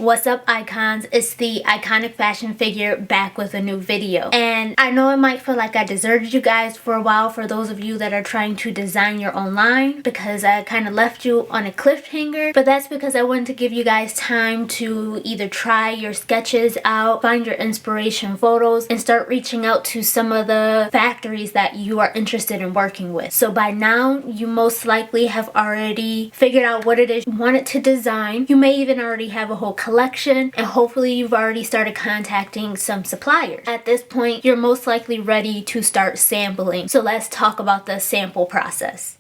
What's up, icons? It's the iconic fashion figure back with a new video. And I know it might feel like I deserted you guys for a while, for those of you that are trying to design your own line, because I kind of left you on a cliffhanger. But that's because I wanted to give you guys time to either try your sketches out, find your inspiration photos, and start reaching out to some of the factories that you are interested in working with. So by now, you most likely have already figured out what it is you wanted to design. You may even already have a whole collection, and hopefully you've already started contacting some suppliers. At this point, you're most likely ready to start sampling. So let's talk about the sample process.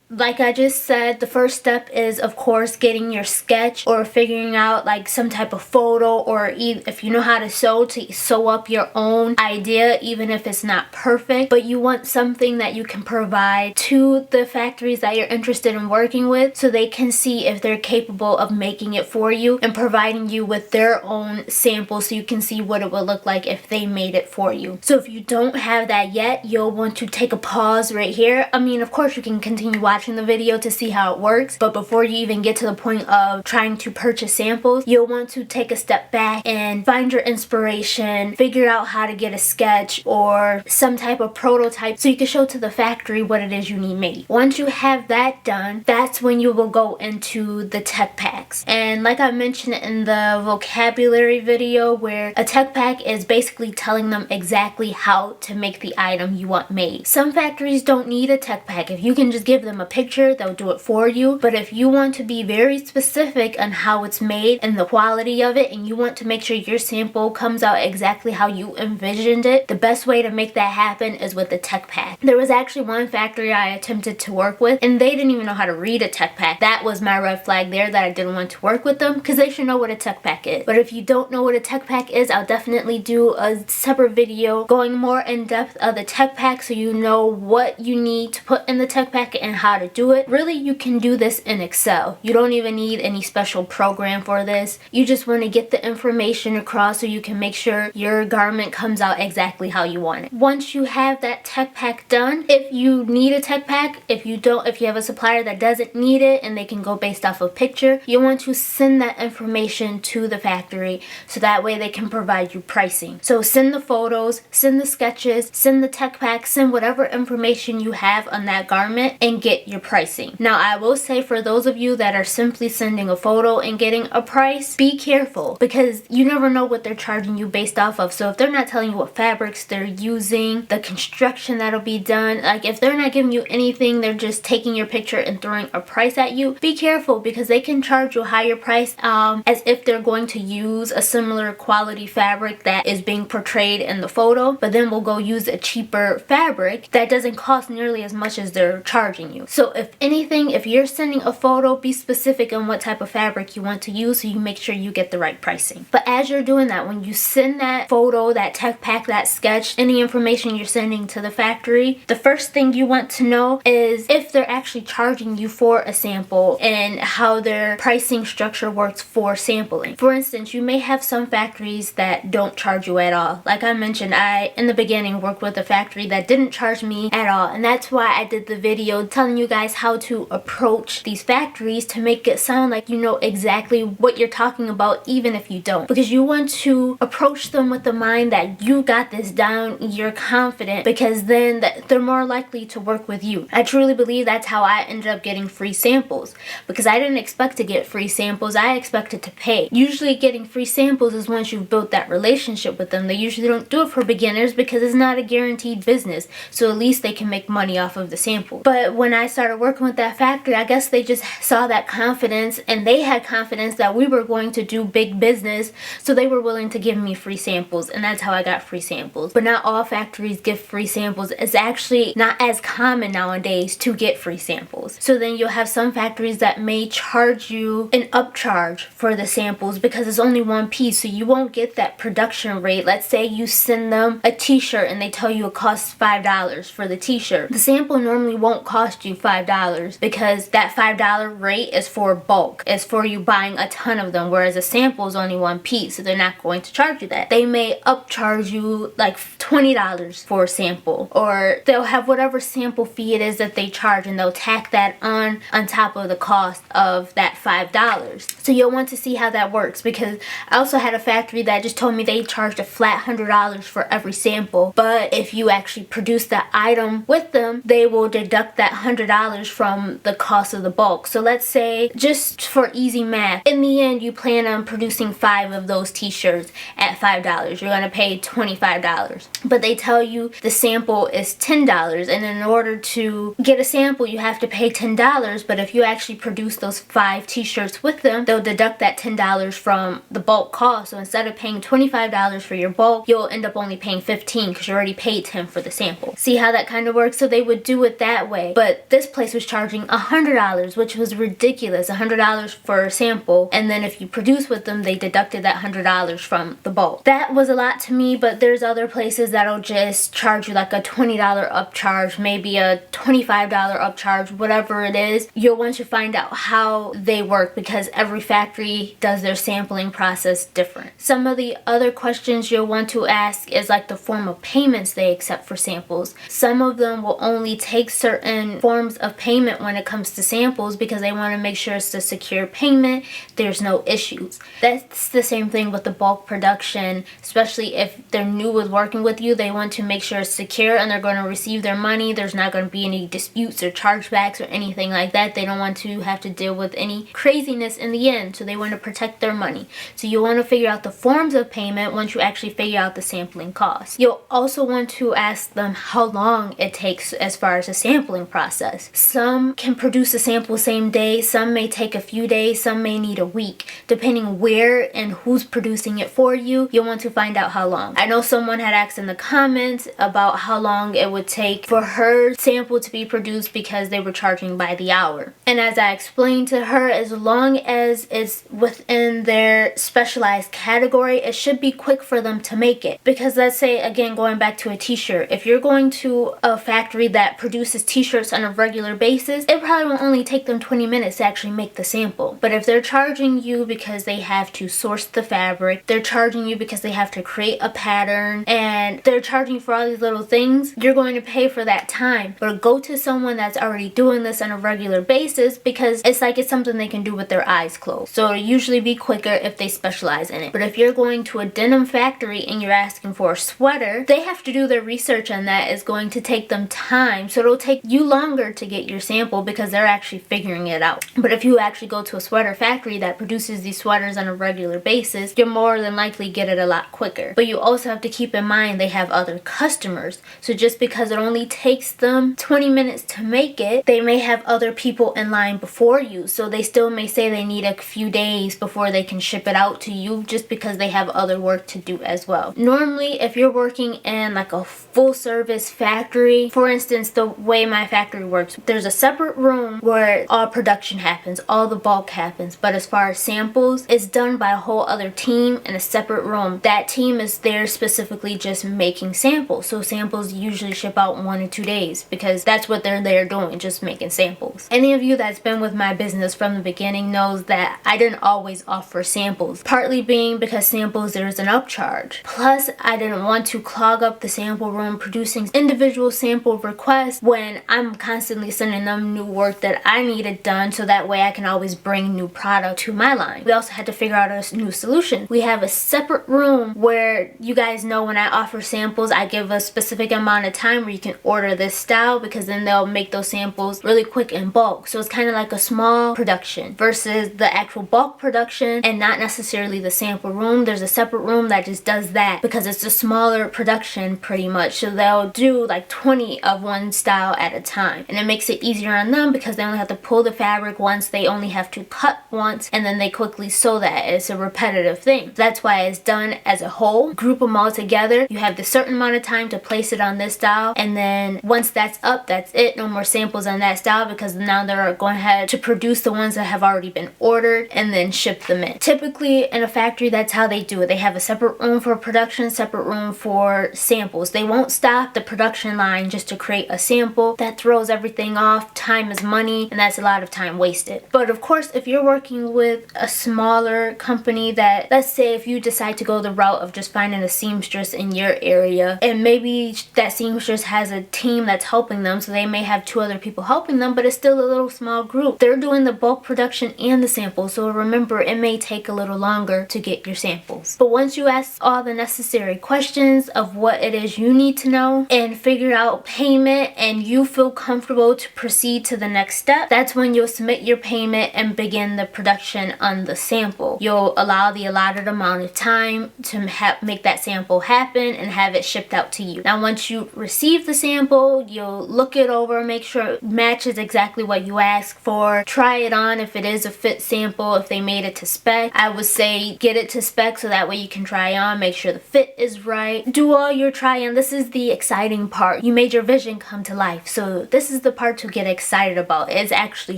Like I just said, the first step is, of course, getting your sketch or figuring out like some type of photo, or if you know how to sew up your own idea, even if it's not perfect. But you want something that you can provide to the factories that you're interested in working with, so they can see if they're capable of making it for you and providing you with their own sample, so you can see what it would look like if they made it for you. So if you don't have that yet, you'll want to take a pause right here. I mean, of course, you can continue watching the video to see how it works, but before you even get to the point of trying to purchase samples, you'll want to take a step back and find your inspiration, figure out how to get a sketch or some type of prototype so you can show to the factory what it is you need made. Once you have that done, that's when you will go into the tech packs. And like I mentioned in the vocabulary video, where a tech pack is basically telling them exactly how to make the item you want made. Some factories don't need a tech pack. If you can just give them a picture, they'll do it for you. But if you want to be very specific on how it's made and the quality of it, and you want to make sure your sample comes out exactly how you envisioned it, the best way to make that happen is with a tech pack. There was actually one factory I attempted to work with, and they didn't even know how to read a tech pack. That was my red flag there, that I didn't want to work with them, because they should know what a tech pack is. But if you don't know what a tech pack is, I'll definitely do a separate video going more in depth of the tech pack, so you know what you need to put in the tech pack and how to do it. Really, you can do this in Excel. You don't even need any special program for this. You just want to get the information across so you can make sure your garment comes out exactly how you want it. Once you have that tech pack done, if you need a tech pack, if you have a supplier that doesn't need it and they can go based off of picture, you want to send that information to the factory so that way they can provide you pricing. So send the photos, send the sketches, send the tech pack, send whatever information you have on that garment and get your pricing. Now, I will say, for those of you that are simply sending a photo and getting a price, be careful, because you never know what they're charging you based off of. So if they're not telling you what fabrics they're using, the construction that'll be done, like if they're not giving you anything, they're just taking your picture and throwing a price at you, be careful, because they can charge you a higher price as if they're going to use a similar quality fabric that is being portrayed in the photo, but then we'll go use a cheaper fabric that doesn't cost nearly as much as they're charging you. So if anything, if you're sending a photo, be specific on what type of fabric you want to use so you make sure you get the right pricing. But as you're doing that, when you send that photo, that tech pack, that sketch, any information you're sending to the factory, the first thing you want to know is if they're actually charging you for a sample and how their pricing structure works for sampling. For instance, you may have some factories that don't charge you at all. Like I mentioned, I in the beginning worked with a factory that didn't charge me at all, and that's why I did the video telling you guys how to approach these factories to make it sound like you know exactly what you're talking about, even if you don't, because you want to approach them with the mind that you got this down, you're confident, because then they're more likely to work with you. I truly believe that's how I ended up getting free samples, because I didn't expect to get free samples. I expected to pay. Usually getting free samples is once you've built that relationship with them. They usually don't do it for beginners because it's not a guaranteed business, so at least they can make money off of the sample. But when I started working with that factory, I guess they just saw that confidence, and they had confidence that we were going to do big business, so they were willing to give me free samples, and that's how I got free samples. But not all factories give free samples. It's actually not as common nowadays to get free samples. So then you'll have some factories that may charge you an upcharge for the samples because it's only one piece, so you won't get that production rate. Let's say you send them a t-shirt and they tell you it costs $5 for the t-shirt. The sample normally won't cost you $5 because that $5 rate is for bulk. It's for you buying a ton of them, whereas a sample is only one piece, so they're not going to charge you that. They may upcharge you like $20 for a sample, or they'll have whatever sample fee it is that they charge, and they'll tack that on top of the cost of that $5. So you'll want to see how that works, because I also had a factory that just told me they charged a flat $100 for every sample, but if you actually produce the item with them, they will deduct that $100 from the cost of the bulk. So let's say, just for easy math, in the end you plan on producing 5 of those t-shirts at $5. You're going to pay $25, but they tell you the sample is $10, and in order to get a sample you have to pay $10, but if you actually produce those 5 t-shirts with them, they'll deduct that $10 from the bulk cost. So instead of paying $25 for your bulk, you'll end up only paying $15 because you already paid $10 for the sample. See how that kind of works? So they would do it that way, but this place was charging $100, which was ridiculous. $100 for a sample, and then if you produce with them, they deducted that $100 from the bulk. That was a lot to me, but there's other places that'll just charge you like a $20 upcharge, maybe a $25 upcharge, whatever it is. You'll want to find out how they work, because every factory does their sampling process different. Some of the other questions you'll want to ask is like the form of payments they accept for samples. Some of them will only take certain forms of payment when it comes to samples because they want to make sure it's a secure payment, there's no issues. That's the same thing with the bulk production, especially if they're new with working with you. They want to make sure it's secure and they're going to receive their money. There's not going to be any disputes or chargebacks or anything like that. They don't want to have to deal with any craziness in the end, so they want to protect their money. So you want to figure out the forms of payment once you actually figure out the sampling cost. You'll also want to ask them how long it takes as far as the sampling process. Some can produce a sample same day, some may take a few days, some may need a week. Depending where and who's producing it for you, you'll want to find out how long. I know someone had asked in the comments about how long it would take for her sample to be produced because they were charging by the hour. And as I explained to her, as long as it's within their specialized category, it should be quick for them to make it. Because let's say, again, going back to a t-shirt, if you're going to a factory that produces t-shirts on a regular basis, it probably will only take them 20 minutes to actually make the sample. But if they're charging you because they have to source the fabric, they're charging you because they have to create a pattern, and they're charging for all these little things, you're going to pay for that time. But go to someone that's already doing this on a regular basis, because it's like it's something they can do with their eyes closed. So it'll usually be quicker if they specialize in it. But if you're going to a denim factory and you're asking for a sweater, they have to do their research on that. It's going to take them time, so it'll take you longer to get your sample because they're actually figuring it out. But if you actually go to a sweater factory that produces these sweaters on a regular basis, you're more than likely get it a lot quicker. But you also have to keep in mind they have other customers. So just because it only takes them 20 minutes to make it, they may have other people in line before you. So they still may say they need a few days before they can ship it out to you, just because they have other work to do as well. Normally, if you're working in like a full service factory, for instance, the way my factory works, there's a separate room where all production happens, all the bulk happens. But as far as samples, it's done by a whole other team in a separate room. That team is there specifically just making samples. So samples usually ship out 1 or 2 days because that's what they're there doing, just making samples. Any of you that's been with my business from the beginning knows that I didn't always offer samples, partly being because samples there's an upcharge. Plus, I didn't want to clog up the sample room producing individual sample requests when I'm constantly sending them new work that I needed done, so that way I can always bring new product to my line. We also had to figure out a new solution. We have a separate room where, you guys know, when I offer samples, I give a specific amount of time where you can order this style, because then they'll make those samples really quick in bulk. So it's kind of like a small production versus the actual bulk production, and not necessarily the sample room. There's a separate room that just does that because it's a smaller production pretty much. So they'll do like 20 of one style at a time, and it makes it easier on them because they only have to pull the fabric once, they only have to cut once, and then they quickly sew that. It's a repetitive thing. That's why it's done as a whole. Group them all together. You have the certain amount of time to place it on this style, and then once that's up, that's it. No more samples on that style, because now they're going ahead to produce the ones that have already been ordered and then ship them in. Typically in a factory, that's how they do it. They have a separate room for production, separate room for samples. They won't stop the production line just to create a sample. That throws everything everything off. Time is money, and that's a lot of time wasted. But of course, if you're working with a smaller company that, let's say if you decide to go the route of just finding a seamstress in your area, and maybe that seamstress has a team that's helping them, so they may have 2 other people helping them, but it's still a little small group. They're doing the bulk production and the samples, so remember, it may take a little longer to get your samples. But once you ask all the necessary questions of what it is you need to know and figure out payment, and you feel comfortable to proceed to the next step, that's when you'll submit your payment and begin the production on the sample. You'll allow the allotted amount of time to make that sample happen and have it shipped out to you. Now once you receive the sample, you'll look it over, make sure it matches exactly what you asked for, try it on if it is a fit sample, if they made it to spec. I would say get it to spec so that way you can try on, make sure the fit is right. Do all your try on. This is the exciting part. You made your vision come to life, so this is the part to get excited about. It's actually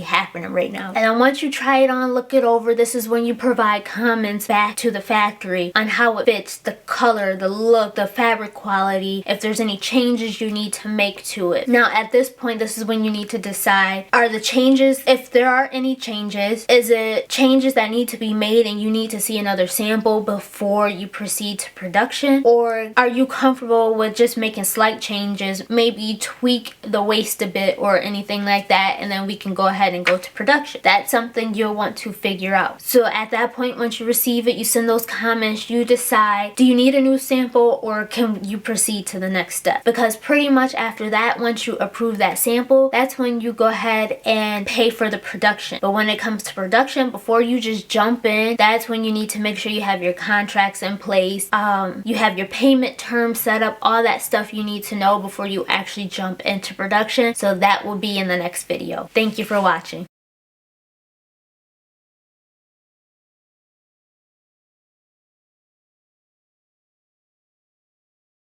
happening right now. And then once you try it on, look it over, this is when you provide comments back to the factory on how it fits, the color, the look, the fabric quality, if there's any changes you need to make to it. Now at this point, this is when you need to decide, are the changes, if there are any changes, is it changes that need to be made and you need to see another sample before you proceed to production? Or are you comfortable with just making slight changes, maybe tweak the waist a bit or anything like that, and then we can go ahead and go to production? That's something you'll want to figure out. So at that point, once you receive it, you send those comments, you decide, do you need a new sample or can you proceed to the next step? Because pretty much after that, once you approve that sample, that's when you go ahead and pay for the production. But when it comes to production, before you just jump in, that's when you need to make sure you have your contracts in place, you have your payment terms set up, all that stuff you need to know before you actually jump into production. So that will be in the next video. Thank you for watching.